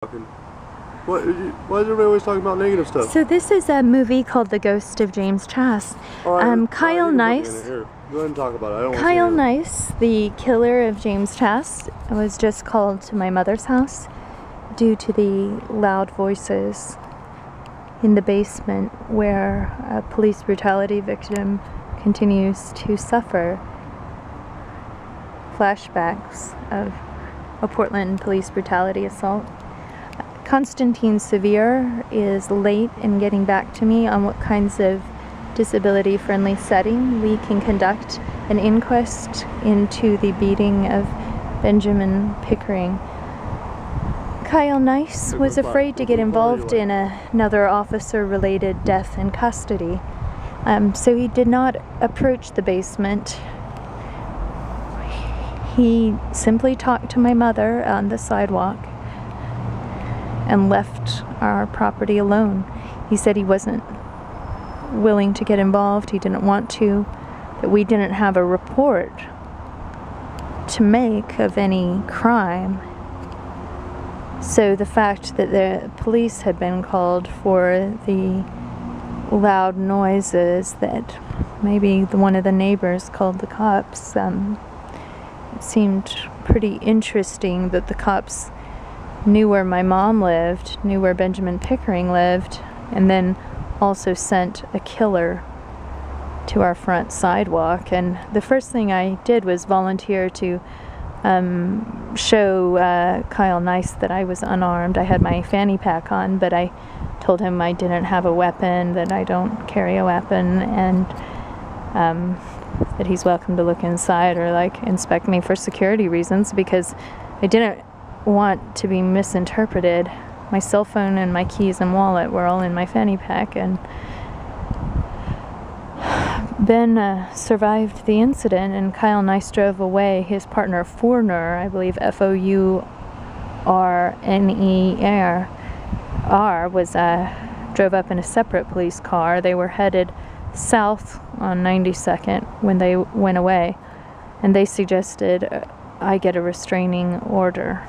Why is everybody always talking about negative stuff? So this is a movie called The Ghost of James Trask. Kyle Nice. Go ahead and talk about it. I don't Kyle want to Nice, the killer of James Trask, was just called to my mother's house due to the loud voices in the basement where a police brutality victim continues to suffer flashbacks of a Portland police brutality assault. Constantine Sevier is late in getting back to me on what kinds of disability-friendly setting we can conduct an inquest into the beating of Benjamin Pickering. Kyle Nice was afraid to get involved in another officer-related death in custody, so he did not approach the basement. He simply talked to my mother on the sidewalk and left our property alone. He said he wasn't willing to get involved, he didn't want to, that we didn't have a report to make of any crime. So the fact that the police had been called for the loud noises that maybe one of the neighbors called the cops, it seemed pretty interesting that the cops knew where my mom lived, knew where Benjamin Pickering lived, and then also sent a killer to our front sidewalk. And the first thing I did was volunteer to show Kyle Nice that I was unarmed. I had my fanny pack on, but I told him I didn't have a weapon, that I don't carry a weapon, and that he's welcome to look inside or inspect me for security reasons, because I didn't want to be misinterpreted. My cell phone and my keys and wallet were all in my fanny pack, and Ben survived the incident, and Kyle Nice drove away. His partner Fourner, I believe Fourner, drove up in a separate police car. They were headed south on 92nd when they went away, and they suggested I get a restraining order.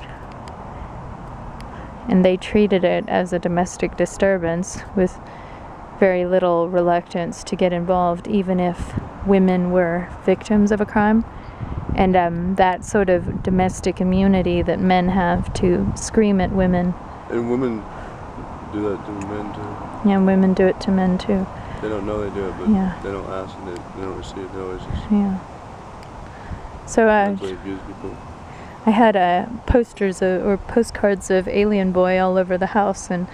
And they treated it as a domestic disturbance with very little reluctance to get involved, even if women were victims of a crime. And that sort of domestic immunity that men have to scream at women. And women do that to men too. Yeah, women do it to men too. They don't know they do it, but yeah. They don't ask and they don't receive. They always just mentally abuse people. I had posters or postcards of Alien Boy all over the house, and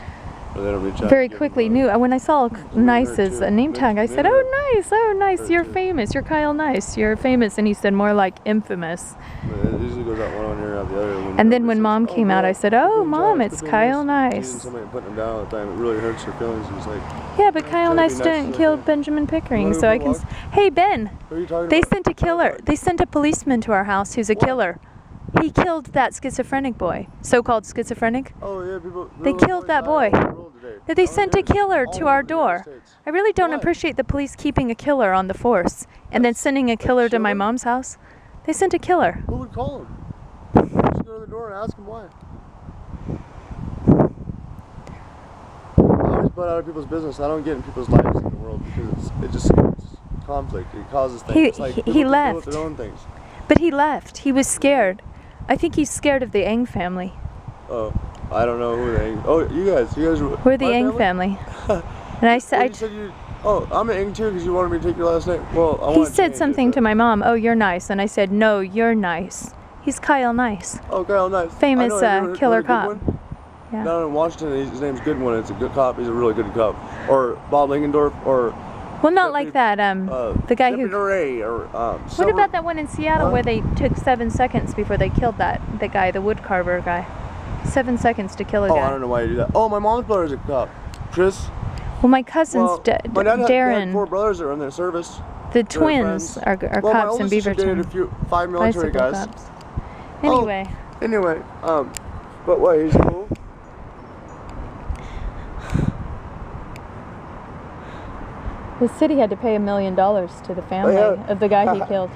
very quickly knew. When I saw Nice's name tag, I said, oh nice, you're famous, you're Kyle Nice, you're famous. And he said, more like infamous. It usually goes out one ear out the other. And then when Mom came out, I said, oh Mom, it's Kyle Nice. Somebody putting him down all the time, it really hurts her feelings. It's like, yeah, but Kyle Nice didn't kill Benjamin Pickering, so I can. Hey Ben, they sent a killer. They sent a policeman to our house who's a killer. He killed that schizophrenic boy, so-called schizophrenic. Oh yeah, people. They killed that boy. They sent a killer to our door. I really don't appreciate the police keeping a killer on the force and then sending a killer to my mom's house. They sent a killer. Who would call him? Just go to the door and ask him why. I always butt out of people's business. I don't get in people's lives in the world because it's conflict. It causes things. He left. Their own things. But he left. He was scared. I think he's scared of the Eng family. Oh, I don't know who the Eng. Oh, you guys we're the Eng family. And I said, I'm an Eng too because you wanted me to take your last name. Well, he said something to my mom. Oh, you're nice, and I said, no, you're nice. He's Kyle Nice. Oh, Kyle Nice. Famous killer cop. Yeah. Down in Washington, his name's Goodwin. It's a good cop. He's a really good cop. Or Bob Lingendorf, or. Well, not like that. The guy who. What about that one in Seattle where they took 7 seconds before they killed the guy, the woodcarver guy? 7 seconds to kill a guy. Oh, I don't know why you do that. Oh, my mom's brother's a cop. Chris. Well, my cousin's my dad Darren. Had 4 brothers that are in their service. The twins are cops in Beaverton. Dated 5 military guys. Cops. Anyway. But what? He's cool. The city had to pay $1 million to the family of the guy he killed.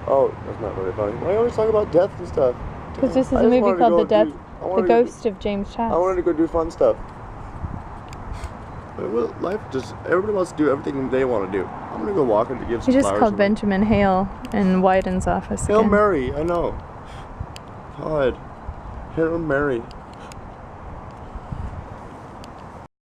Oh, that's not really funny. Why always talk about death and stuff? Because this is a movie called The Death The ghost of James Chas. I wanted to go do fun stuff. But life just, everybody wants to do everything they want to do. I'm gonna go walking to give some He just flowers called away. Benjamin Hale in Wyden's office Hail again. Mary, I know. God. Hail Mary.